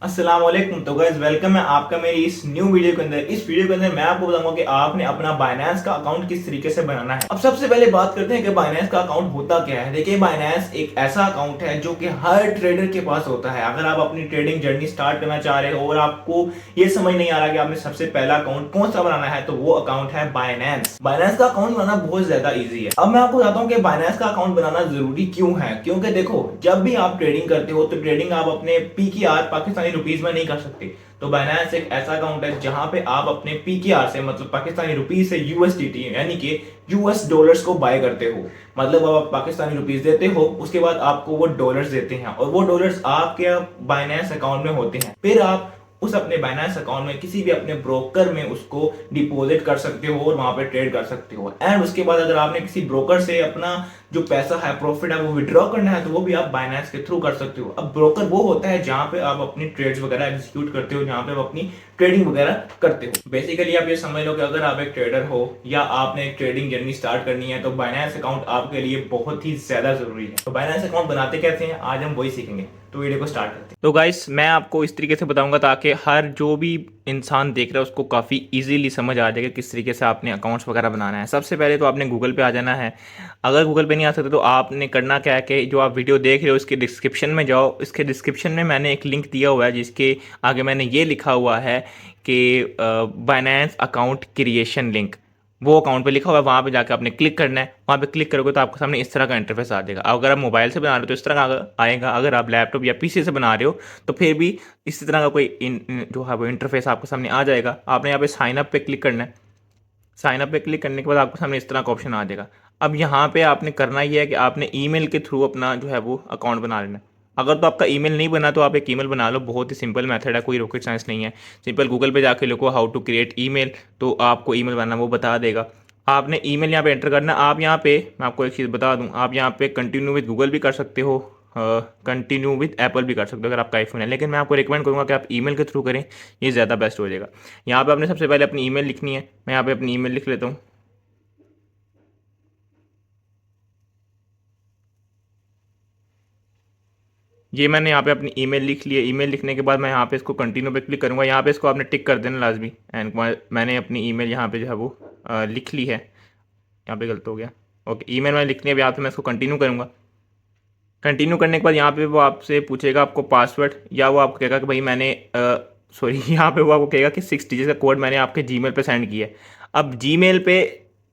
अस्सलाम वालेकुम। तो गाइस वेलकम है आपका मेरी इस न्यू वीडियो के अंदर। इस वीडियो के अंदर मैं आपको बताऊंगा कि आपने अपना बाइनेंस का अकाउंट किस तरीके से बनाना है। अब सबसे पहले बात करते हैं कि बाइनेंस का अकाउंट होता क्या है। देखिए, बाइनेंस एक ऐसा अकाउंट है जो कि हर ट्रेडर के पास होता है। अगर आप अपनी ट्रेडिंग जर्नी स्टार्ट करना चाह रहे हो और आपको ये समझ नहीं आ रहा कि आपने सबसे पहला अकाउंट कौन सा बनाना है, तो वो अकाउंट है बाइनेंस। बाइनेंस का अकाउंट बनाना बहुत ज्यादा ईजी है। अब मैं आपको बताता हूँ कि बाइनेंस का अकाउंट बनाना जरूरी क्यों है। क्योंकि देखो, जब भी आप ट्रेडिंग करते हो तो ट्रेडिंग आप अपने पीकेआर पाकिस्तानी रुपीज में नहीं कर सकते। तो बाइनेंस एक ऐसा अकाउंट है जहां पे आप अपने पीकेआर से, मतलब पाकिस्तानी रुपीज से, यूएसडीटी यानी कि यूएस डॉलर्स को बाय करते हो। मतलब आप पाकिस्तानी रुपीज देते हो, उसके बाद आपको वो डॉलर्स देते हैं और वो डॉलर्स आपके बाइनेंस अकाउंट में होते हैं। फिर आप उस अपने बाइनेंस अकाउंट में किसी भी अपने ब्रोकर में उसको डिपॉजिट कर सकते हो और वहां पे ट्रेड कर सकते हो। एंड उसके बाद अगर आपने किसी ब्रोकर से अपना जो पैसा है, प्रॉफिट है, वो विड्रॉ करना है, तो वो भी आप बाइनेंस के थ्रू कर सकते हो। अब ब्रोकर वो होता है जहां पे आप अपनी ट्रेड्स वगैरह एग्जीक्यूट करते हो, जहां पे आप अपनी ट्रेडिंग वगैरह करते हो। बेसिकली आप ये समझ लो कि अगर आप एक ट्रेडर हो या आपने एक ट्रेडिंग जर्नी स्टार्ट करनी है, तो बाइनेंस अकाउंट आपके लिए बहुत ही ज्यादा जरूरी है। तो बाइनेंस अकाउंट बनाते कैसे हैं, आज हम वही सीखेंगे। तो वीडियो को स्टार्ट करते हैं। तो गाइस, मैं आपको इस तरीके से बताऊंगा ताकि हर जो भी इंसान देख रहा है उसको काफ़ी इजीली समझ आ जाएगा किस तरीके से आपने अकाउंट्स वगैरह बनाना है। सबसे पहले तो आपने गूगल पे आ जाना है। अगर गूगल पे नहीं आ सकते तो आपने करना क्या है कि जो आप वीडियो देख रहे हो इसके डिस्क्रिप्शन में जाओ। इसके डिस्क्रिप्शन में मैंने एक लिंक दिया हुआ है जिसके आगे मैंने ये लिखा हुआ है कि बाइनेंस अकाउंट क्रिएशन लिंक। वो अकाउंट पे लिखा हुआ है, वहाँ पे जाकर आपने क्लिक करना है। वहाँ पे क्लिक करोगे तो आपके सामने इस तरह का इंटरफेस आ जाएगा। अगर आप मोबाइल से बना रहे हो तो इस तरह का आएगा। अगर आप लैपटॉप या पीसी से बना रहे हो तो फिर भी इसी तरह का कोई जो है वो इंटरफेस आपके सामने आ जाएगा। आपने यहाँ पे साइन अप पे क्लिक करना है। साइन अप पे क्लिक करने के बाद आपके सामने इस तरह का ऑप्शन आ जाएगा। अब यहाँ पे आपने करना ये है कि आपने ईमेल के थ्रू अपना जो है वो अकाउंट बना लेना है। अगर तो आपका ईमेल नहीं बना तो आप एक ईमेल बना लो। बहुत ही सिंपल मेथड है, कोई रॉकेट साइंस नहीं है। सिंपल गूगल पे जाके लिखो हाउ टू क्रिएट ईमेल, तो आपको ईमेल बनाना वो बता देगा। आपने ईमेल यहाँ पे एंटर करना है। आप यहाँ पे, मैं आपको एक चीज़ बता दूँ, आप यहाँ पे कंटिन्यू विद गूगल भी कर सकते हो, कंटिन्यू विद एप्पल भी कर सकते हो अगर आपका आईफोन है। लेकिन मैं आपको रिकमेंड करूँगा कि आप ईमेल के थ्रू करें, ये ज़्यादा बेस्ट हो जाएगा। यहाँ पे आपने सबसे पहले अपनी ईमेल लिखनी है। मैं यहाँ पे अपनी ईमेल लिख लेता हूँ। ये मैंने यहाँ पे अपनी ईमेल लिख ली है। ईमेल लिखने के बाद मैं यहाँ पे इसको कंटिन्यू पे क्लिक करूँगा। यहाँ पे इसको आपने टिक कर देना लाजमी। एंड मैंने अपनी ईमेल यहाँ पे जो है वो लिख ली है। यहाँ पे गलत हो गया। ओके, ईमेल मैंने लिख ली है। यहाँ पे मैं इसको कंटिन्यू करूँगा। कंटिन्यू करने के बाद यहाँ पे वो आपसे पूछेगा आपको पासवर्ड, या वो आपको कहेगा कि भाई मैंने सॉरी यहाँ पे वो आपको कहेगा कि 6 डिजिट का कोड मैंने आपके जीमेल पे सेंड किया है। अब जीमेल पे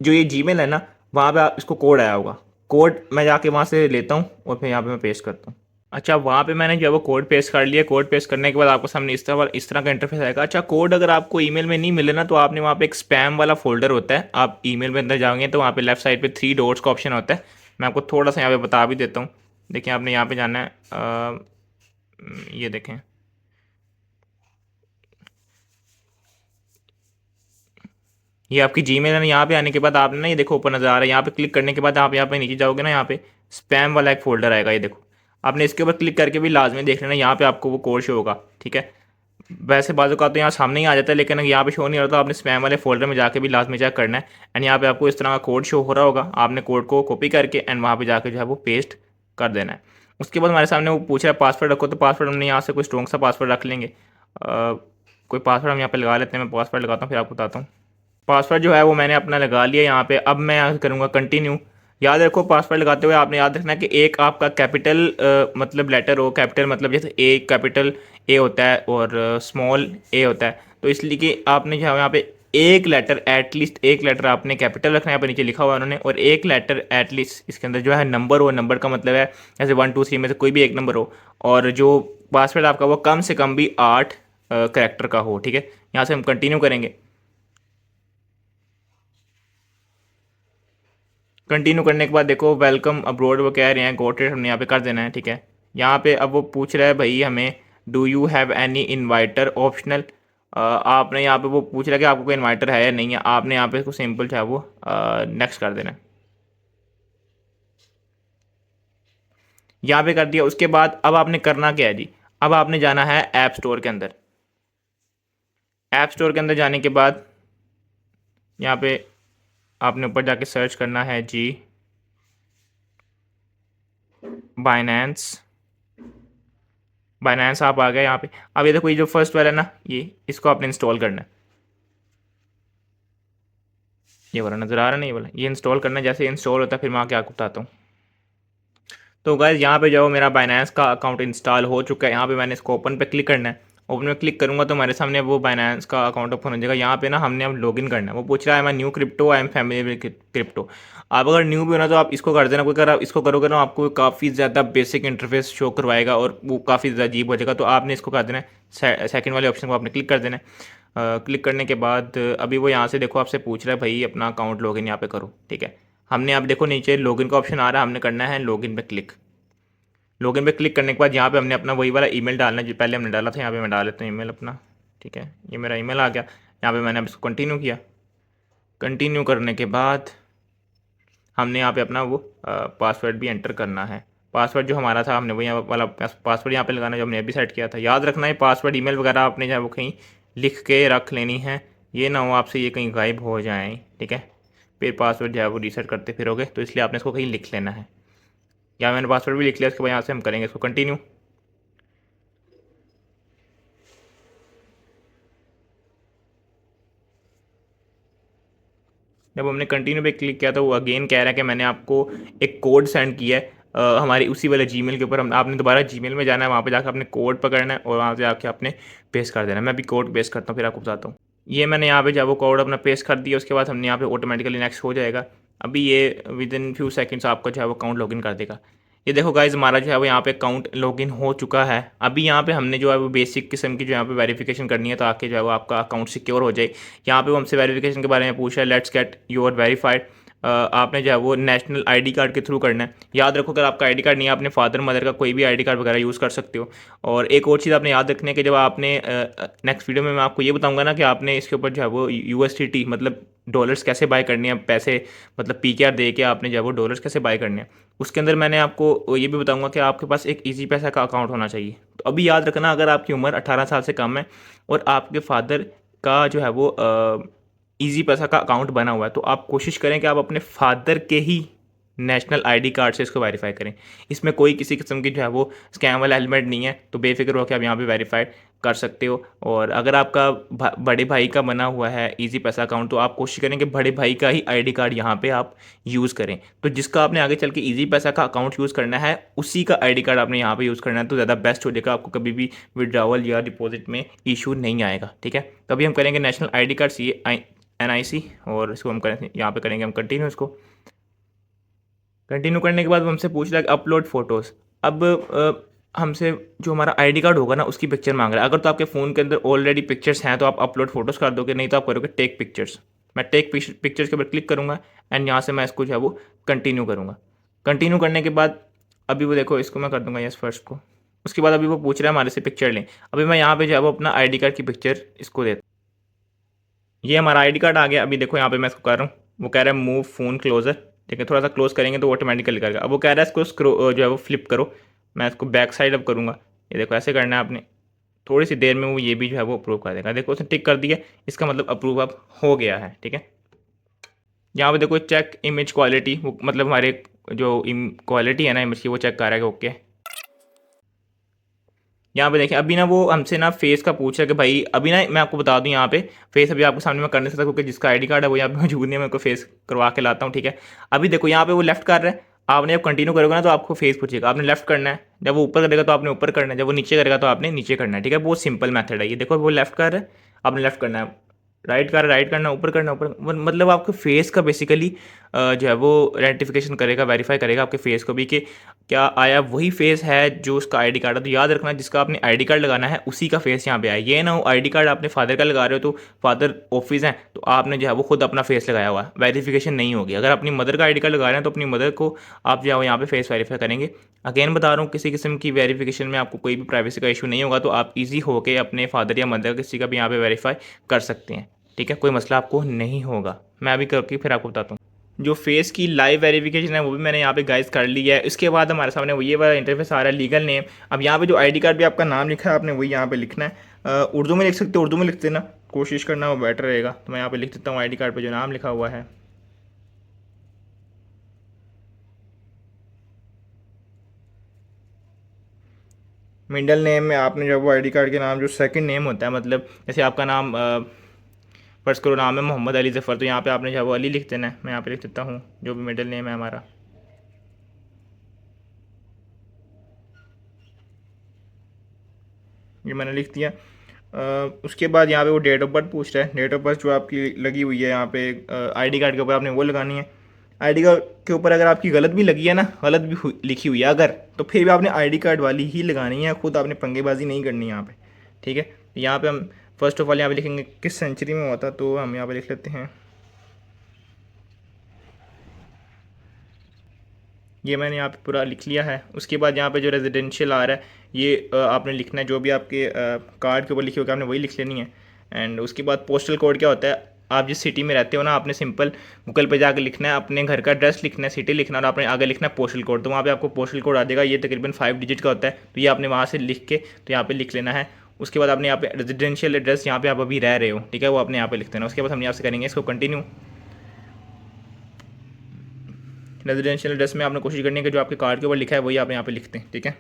जो ये जीमेल है ना, वहाँ पे आप इसको कोड आया होगा। कोड मैं जाके वहाँ से लेता हूँ और फिर यहाँ पे मैं पेस्ट करता हूँ। अच्छा, वहाँ पे मैंने जो है वो कोड पेस्ट कर लिया। कोड पेस्ट करने के बाद आपको सामने इस तरह का इंटरफेस आएगा। अच्छा, कोड अगर आपको ईमेल में नहीं मिले ना, तो आपने वहाँ पे एक स्पैम वाला फोल्डर होता है। आप ईमेल में अंदर जाओगे तो वहाँ पे लेफ्ट साइड पे 3 डॉट्स का ऑप्शन होता है। मैं आपको थोड़ा सा यहाँ पे बता भी देता हूँ। देखिए, आपने यहाँ पे जाना है, ये देखें, ये आपकी जीमेल है ना। यहाँ पे आने के बाद आपने ना, ये देखो ऊपर नज़र आ रहा है, यहाँ पे क्लिक करने के बाद आप यहाँ पे नीचे जाओगे ना, यहाँ पे स्पैम वाला एक फोल्डर आएगा, ये देखो। आपने इसके ऊपर क्लिक करके भी लाजमी देख लेना, यहाँ पे आपको वो कोड शो होगा। ठीक है, वैसे बाजू का तो यहाँ सामने ही आ जाता है, लेकिन अगर यहाँ पे शो नहीं हो रहा तो आपने स्पैम वाले फोल्डर में जाके भी लाजमी चेक करना है। एंड यहाँ पे आपको इस तरह का कोड शो हो रहा होगा। आपने कोड को कॉपी करके एंड वहाँ पे जाके जो है वो पेस्ट कर देना है। उसके बाद हमारे सामने वो पूछ रहा है पासवर्ड रखो, तो पासवर्ड हमने यहाँ से कोई स्ट्रॉन्ग सा पासवर्ड रख लेंगे। कोई पासवर्ड हम यहाँ पे लगा लेते हैं। मैं पासवर्ड लगाता हूँ फिर आपको बताता हूँ। पासवर्ड जो है वो मैंने अपना लगा लिया यहाँ पे। अब मैं यहाँ करूँगा कंटिन्यू। याद रखो, पासवर्ड लगाते हुए आपने याद रखना है कि एक आपका कैपिटल मतलब लेटर हो। कैपिटल मतलब जैसे ए, कैपिटल ए होता है और स्मॉल ए होता है। तो इसलिए कि आपने जो है यहाँ पे एक लेटर, एटलीस्ट एक लेटर आपने कैपिटल रखना है। यहाँ पे नीचे लिखा हुआ है उन्होंने। और एक लेटर एटलीस्ट इसके अंदर जो है नंबर हो। नंबर का मतलब है जैसे 1 2 3 में से कोई भी एक नंबर हो। और जो पासवर्ड आपका वो कम से कम भी 8 करेक्टर का हो। ठीक है, यहाँ से हम कंटिन्यू करेंगे। कंटिन्यू करने के बाद देखो वेलकम अब्रॉड वो कह रहे हैं, गॉट इट, हमने यहाँ पे कर देना है। ठीक है, यहाँ पे अब वो पूछ रहा है भाई हमें, do you have any inviter optional. आपने यहाँ पे वो पूछ रहा है कि आपको कोई इन्वाइटर है या नहीं है। आपने यहाँ पे इसको सिंपल जो है वो नेक्स्ट कर देना है। यहाँ पे कर दिया। उसके बाद अब आपने करना क्या है जी, अब आपने जाना है ऐप स्टोर के अंदर। ऐप स्टोर के अंदर जाने के बाद यहाँ पे आपने ऊपर जाके सर्च करना है जी, बाइनेंस बाइनेंस आप आ गए यहाँ पे। अब ये देखो, ये जो फर्स्ट वाला है ना, ये इसको आपने इंस्टॉल करना है। ये वाला नज़र आ रहा है, नहीं वाला, ये इंस्टॉल करना है। जैसे इंस्टॉल होता है फिर मैं आके आपको बताता हूँ। तो गाइस यहाँ पे जाओ, मेरा बाइनेंस का अकाउंट इंस्टॉल हो चुका है। यहाँ पे मैंने इसको ओपन पे क्लिक करना है। ओपन में क्लिक करूंगा तो हमारे सामने वो बाइनेंस का अकाउंट ओपन हो जाएगा। यहाँ पे ना हमने अब लॉगिन करना है। वो पूछ रहा है, मैं new crypto, I am family with crypto. आप अगर न्यू भी हो ना तो आप इसको कर देना, क्योंकि अगर आप इसको करोगे ना आपको काफ़ी ज़्यादा बेसिक इंटरफेस शो करवाएगा और वो काफ़ी ज़्यादा अजीब हो जाएगा। तो आपने इसको कर देना है, सेकंड वाले ऑप्शन को आपने क्लिक कर देना है। क्लिक करने के बाद अभी वो यहाँ से देखो आपसे पूछ रहा है भाई अपना अकाउंट लॉगिन यहाँ पे करो, ठीक है। हमने आप देखो नीचे लॉगिन का ऑप्शन आ रहा है, हमने करना है लॉगिन पे क्लिक। लॉगिन पे क्लिक करने के बाद यहाँ पे हमने अपना वही वाला ईमेल डालना है जो पहले हमने डाला था। यहाँ पे मैं डाल लेता हूँ ईमेल अपना, ठीक है। ये मेरा ईमेल आ गया। यहाँ पे मैंने अब इसको कंटिन्यू किया। कंटिन्यू करने के बाद हमने यहाँ पे अपना वो पासवर्ड भी एंटर करना है। पासवर्ड जो हमारा था हमने वही वाला पासवर्ड यहाँ पे लगाना जो हमने अभी सेट किया था। याद रखना है पासवर्ड, ईमेल वगैरह आपने जो है वो कहीं लिख के रख लेनी है। ये ना हो आपसे ये कहीं गायब हो जाए, ठीक है। फिर पासवर्ड जो है वो रीसेट करते फिरोगे, तो इसलिए आपने इसको कहीं लिख लेना है। या मैंने पासवर्ड भी लिख लिया। उसके बाद यहाँ से हम करेंगे इसको कंटिन्यू। जब हमने कंटिन्यू पे क्लिक किया तो वो अगेन कह रहा है कि मैंने आपको एक कोड सेंड किया है हमारी उसी वाले जीमेल के ऊपर। हम आपने दोबारा जीमेल में जाना है, वहाँ पे जाकर आपने कोड पकड़ना है और वहाँ से आके आपने पेस्ट कर देना है। मैं अभी कोड पेस्ट करता हूँ फिर आपको बताता हूँ। ये मैंने यहाँ पे जब वो कोड अपना पेस्ट कर दिया उसके बाद हमने यहाँ पे ऑटोमेटिकली नेक्स्ट हो जाएगा। अभी ये विद इन फ्यू सेकंड्स आपका जो है वो अकाउंट लॉगिन कर देगा। ये देखो गाइज हमारा जो है वो यहाँ पे अकाउंट लॉगिन हो चुका है। अभी यहाँ पे हमने जो है वो बेसिक किस्म की जो यहाँ पे वेरिफिकेशन करनी है ताकि जो है वो आपका अकाउंट सिक्योर हो जाए। यहाँ पे वो हमसे वेरिफिकेशन के बारे में पूछा है, लेट्स गेट योर वेरीफाइड। आपने जो है वो नेशनल आईडी कार्ड के थ्रू करना है। याद रखो अगर आपका आईडी कार्ड नहीं है, अपने फादर मदर का कोई भी आईडी कार्ड वगैरह यूज़ कर सकते हो। और एक और चीज़ आपने याद रखनी है कि जब आपने नेक्स्ट वीडियो में मैं आपको ये बताऊंगा ना कि आपने इसके ऊपर जो है वो यूएसडीटी मतलब डॉलर्स कैसे बाय करनी है, पैसे मतलब पीकेआर दे के आपने जो है वो डॉलर्स कैसे बाय करने हैं। उसके अंदर मैंने आपको ये भी बताऊंगा कि आपके पास एक इजी पैसा का अकाउंट होना चाहिए। तो अभी याद रखना, अगर आपकी उम्र 18 साल से कम है और आपके फादर का जो है वो इजी पैसा का अकाउंट बना हुआ है तो आप कोशिश करें कि आप अपने फादर के ही नेशनल आईडी कार्ड से इसको वेरीफाई करें। इसमें कोई किसी किस्म की जो है वो स्कैम वाला एलिमेंट नहीं है, तो बेफिक्र हो के आप यहाँ पे वेरीफाइड कर सकते हो। और अगर आपका बड़े भाई का बना हुआ है इजी पैसा अकाउंट तो आप कोशिश करें कि बड़े भाई का ही आईडी कार्ड यहाँ पे आप यूज़ करें। तो जिसका आपने आगे चल के इजी पैसा का अकाउंट यूज़ करना है उसी का आईडी कार्ड आपने यहाँ पे यूज़ करना है, तो ज़्यादा बेस्ट हो जाएगा। आपको कभी भी विड्रावल या डिपॉजिट में इशू नहीं आएगा, ठीक है। तो अभी हम करेंगे नेशनल आईडी कार्ड NIC और इसको हम करें यहाँ पे करेंगे हम कंटिन्यू। इसको कंटिन्यू करने के बाद वो हमसे पूछ रहा है कि अपलोड फ़ोटोज़। अब हमसे जो हमारा आईडी कार्ड होगा ना उसकी पिक्चर मांग रहा है। अगर तो आपके फ़ोन के अंदर ऑलरेडी पिक्चर्स हैं तो आप अपलोड फ़ोटोज़ कर दोगे, नहीं तो आप करोगे टेक पिक्चर्स। मैं टेक पिक्चर्स के ऊपर क्लिक करूँगा एंड यहाँ से मैं इसको जो है वो कंटिन्यू करूँगा। कंटिन्यू करने के बाद अभी वो देखो इसको मैं कर दूँगा यस फर्स्ट को। उसके बाद अभी वो पूछ रहा है हमारे से पिक्चर लें। अभी मैं यहाँ पे जो है वो अपना आईडी कार्ड की पिक्चर इसको देता हूँ। ये हमारा आईडी कार्ड आ गया। अभी देखो यहाँ पे मैं इसको कर रहा हूँ, वो कह रहा है मूव फ़ोन क्लोजर, ठीक है। थोड़ा सा क्लोज करेंगे तो ऑटोमेटिकली करेगा। अब वो कह रहा है इसको जो है वो फ्लिप करो। मैं इसको बैक साइड अब करूँगा। ये देखो ऐसे करना है आपने। थोड़ी सी देर में वो ये भी जो है वो अप्रूव कर देगा। देखो उसने टिक कर दिया, इसका मतलब अप्रूव अब हो गया है, ठीक है। यहाँ पे देखो चेक इमेज क्वालिटी, वो मतलब हमारे जो क्वालिटी है ना इमेज की वो चेक कर रहा है कि ओके। यहाँ पे देखें अभी ना वो हमसे ना फेस का पूछ रहा है कि भाई अभी ना मैं आपको बता दूं यहाँ पे फेस अभी आपको सामने में कर नहीं सकता क्योंकि जिसका आईडी कार्ड है वो यहाँ पे मौजूद नहीं है। मैं को फेस करवा के लाता हूँ, ठीक है। अभी देखो यहाँ पे वो लेफ्ट कर रहा है। आपने जब कंटिन्यू करोगे ना तो आपको फेस पूछेगा, आपने लेफ्ट करना है। जब वो ऊपर करेगा तो आपने ऊपर करना है, जब वो नीचे करेगा तो आपने नीचे करना है, ठीक है। बहुत सिंपल मैथड है ये। देखो वो लेफ्ट कर रहा है, आपने लेफ्ट करना है। राइट कर राइट करना, ऊपर करना ऊपर, मतलब आपके फेस का बेसिकली जो है वो आइडेंटिफिकेशन करेगा, वेरीफाई करेगा आपके फेस को भी कि क्या आया वही फेस है जो उसका आईडी कार्ड है। तो याद रखना जिसका आपने आईडी कार्ड लगाना है उसी का फेस यहाँ पे आया। ये ना हो आईडी कार्ड आपने फादर का लगा रहे हो तो फादर ऑफिस हैं तो आपने जो है वो खुद अपना फेस लगाया हुआ है, वेरिफिकेशन नहीं होगी। अगर अपनी मदर का आईडी कार्ड लगा रहे हैं तो अपनी मदर को आप जो है यहाँ पे फेस वेरीफाई करेंगे। अगेन बता रहा हूँ किसी किस्म की वेरिफिकेशन में आपको कोई भी प्राइवेसी का इशू नहीं होगा, तो आप ईजी होकर अपने फादर या मदर किसी का भी यहाँ पे वेरीफाई कर सकते हैं, ठीक है। कोई मसला आपको नहीं होगा। मैं अभी करके फिर आपको बताता हूँ। जो फेस की लाइव वेरिफिकेशन है वो भी मैंने यहाँ पे गाइस कर ली है। इसके बाद हमारे सामने वो ये वाला इंटरफेस आ रहा है लीगल नेम। अब यहाँ पे जो आईडी कार्ड भी आपका नाम लिखा है आपने वही यहाँ पे लिखना है। उर्दू में लिख सकते हो, उर्दू में लिख देना, कोशिश करना वो बेटर रहेगा। तो मैं यहाँ पे लिख देता हूँ आईडी कार्ड पर जो नाम लिखा हुआ है। मिडल नेम में आपने जो वो आईडी कार्ड के नाम जो सेकंड नेम होता है, मतलब जैसे आपका नाम फर्स्ट करो नाम है मोहम्मद अली ज़फ़र, तो यहाँ पे आपने जो वो अली लिख देना है। मैं यहाँ पे लिख देता हूँ जो भी मिडिल नेम है हमारा। ये मैंने लिख दिया। उसके बाद यहाँ पे वो डेट ऑफ बर्थ पूछ रहा है। डेट ऑफ बर्थ जो आपकी लगी हुई है यहाँ पे आईडी कार्ड के ऊपर आपने वो लगानी है। आईडी कार्ड के ऊपर अगर आपकी गलत भी लगी है ना, गलत भी लिखी हुई है अगर, तो फिर भी आपने आईडी कार्ड वाली ही लगानी है, खुद आपने पंगेबाजी नहीं करनी है यहाँ पे, ठीक है। यहाँ पे हम फर्स्ट ऑफ ऑल यहाँ पे लिखेंगे किस सेंचुरी में हुआ था, तो हम यहाँ पे लिख लेते हैं, ये मैंने यहाँ पे पूरा लिख लिया है। उसके बाद यहाँ पे जो रेजिडेंशियल आ रहा है ये आपने लिखना है, जो भी आपके कार्ड के ऊपर लिखे होगा आपने वही लिख लेनी है। एंड उसके बाद पोस्टल कोड क्या होता है, आप जिस सिटी में रहते हो ना, आपने सिंपल गूगल पे जाकर लिखना है, अपने घर का एड्रेस लिखना है, सिटी लिखना है, और आपने आगे लिखना है पोस्टल कोड। तो वहाँ पे आपको पोस्टल कोड आ जाएगा, ये तकरीबन 5 डिजिट का होता है, तो ये आपने वहाँ से लिख के तो यहाँ पे लिख लेना है। उसके बाद आपने यहाँ पे रेजिडेंशियल एड्रेस यहाँ पे आप अभी रह रहे हो, ठीक है, वो आपने यहाँ पे लिख देना। उसके बाद हम यहाँ से करेंगे इसको कंटिन्यू। रेजिडेंशियल एड्रेस में आपने कोशिश करनी है कि जो आपके कार्ड के ऊपर लिखा है वही आप यहाँ पे लिखते हैं, ठीक है।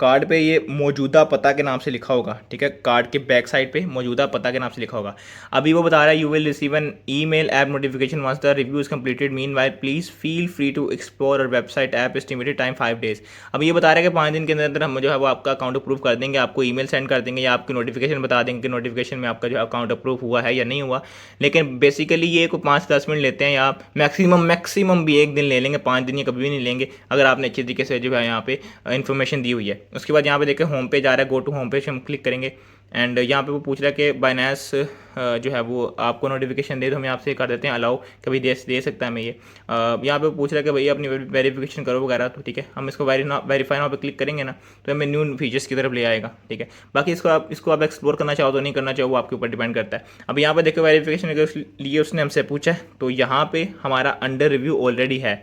कार्ड पे ये मौजूदा पता के नाम से लिखा होगा, ठीक है, कार्ड के बैक साइड पे मौजूदा पता के नाम से लिखा होगा। अभी वो बता रहा है you will receive an email app notification once the review is completed, meanwhile please feel free to explore our website app estimated time 5 days. अब ये बता रहा है कि 5 दिन के अंदर हम जो है वो आपका अकाउंट अप्रूव कर देंगे, आपको ईमेल सेंड कर देंगे या आपकी नोटिफिकेशन बता देंगे कि नोटिफिकेशन में आपका जो अकाउंट अप्रूव हुआ है या नहीं हुआ। लेकिन बेसिकली ये को 5-10 मिनट लेते हैं, या मैक्सिमम भी 1 दिन ले लेंगे, 5 दिन ये कभी भी नहीं लेंगे अगर आपने अच्छी तरीके से जो है यहाँ पे इन्फॉर्मेशन दी हुई है। उसके बाद यहाँ पे देखें होम पेज आ रहा है, गो टू होम पेज हम क्लिक करेंगे। एंड यहाँ पे वो पूछ रहा है कि बाइनेंस जो है वो आपको नोटिफिकेशन दे, तो हम यहाँ से कर देते हैं अलाउ, कभी दे सकता है मैं ये। यहाँ पे वो पूछ रहा है कि भैया अपनी वेरिफिकेशन करो वगैरह, तो ठीक है, हम इसको वेरीफाई नाउ पे क्लिक करेंगे ना, तो हमें न्यू फीचर्स की तरफ ले आएगा, ठीक है। बाकी इसको आप एक्सप्लोर करना चाहो तो नहीं करना चाहो वो आपके ऊपर डिपेंड करता है। अब यहाँ पे देखो वेरिफिकेशन के लिए उसने हमसे पूछा है, तो यहाँ पे हमारा अंडर रिव्यू ऑलरेडी है।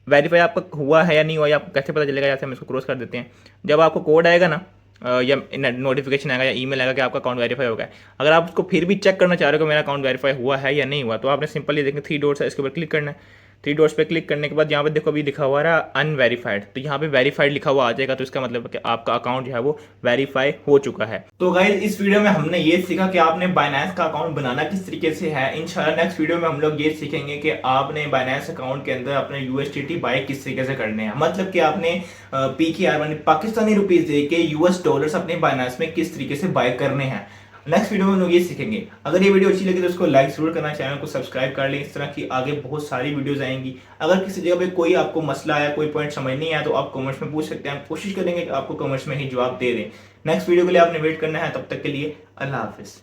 वेरीफाई आपका हुआ है या नहीं हुआ, या आपको कैसे पता चलेगा, जैसे हम इसको क्रॉस कर देते हैं। जब आपको कोड आएगा ना या नोटिफिकेशन आएगा या ईमेल आएगा कि आपका अकाउंट वेरीफाई हो गया है, अगर आप उसको फिर भी चेक करना चाह रहे हो कि मेरा अकाउंट वेरीफाई हुआ है या नहीं हुआ, तो आपने सिंपली देखें 3 डॉट्स है, इसके ऊपर क्लिक करना है। 3 डॉट्स पे क्लिक करने के बाद यहाँ पे देखो अभी लिखा हुआ है अनवेरीफाइड, तो यहाँ पे वेरीफाइड लिखा हुआ आ जाएगा, तो इसका मतलब है कि आपका अकाउंट जो है वो वेरीफाई हो चुका है। तो गाइस इस वीडियो में हमने ये सीखा कि आपने बाइनेंस का अकाउंट बनाना किस तरीके से है। इंशाल्लाह नेक्स्ट वीडियो में हम लोग ये सीखेंगे कि आपने बाइनेंस अकाउंट के अंदर अपने यूएसडीटी बाय किस तरीके से करने हैं, मतलब कि आपने पीकेआर पाकिस्तानी रुपीज दे के यूएस डॉलर्स अपने बाइनेंस में किस तरीके से बाय करने हैं। नेक्स्ट वीडियो में हम लोग ये सीखेंगे। अगर ये वीडियो अच्छी लगी तो उसको लाइक जरूर करना, चैनल को सब्सक्राइब कर लें, इस तरह की आगे बहुत सारी वीडियोस आएंगी। अगर किसी जगह पे कोई आपको मसला आया, कोई पॉइंट समझ नहीं आया, तो आप कमेंट्स में पूछ सकते हैं, हम कोशिश करेंगे कि आपको कमेंट्स में ही जवाब दे दें। नेक्स्ट वीडियो के लिए आपने वेट करना है, तब तक के लिए अल्लाह हाफिज।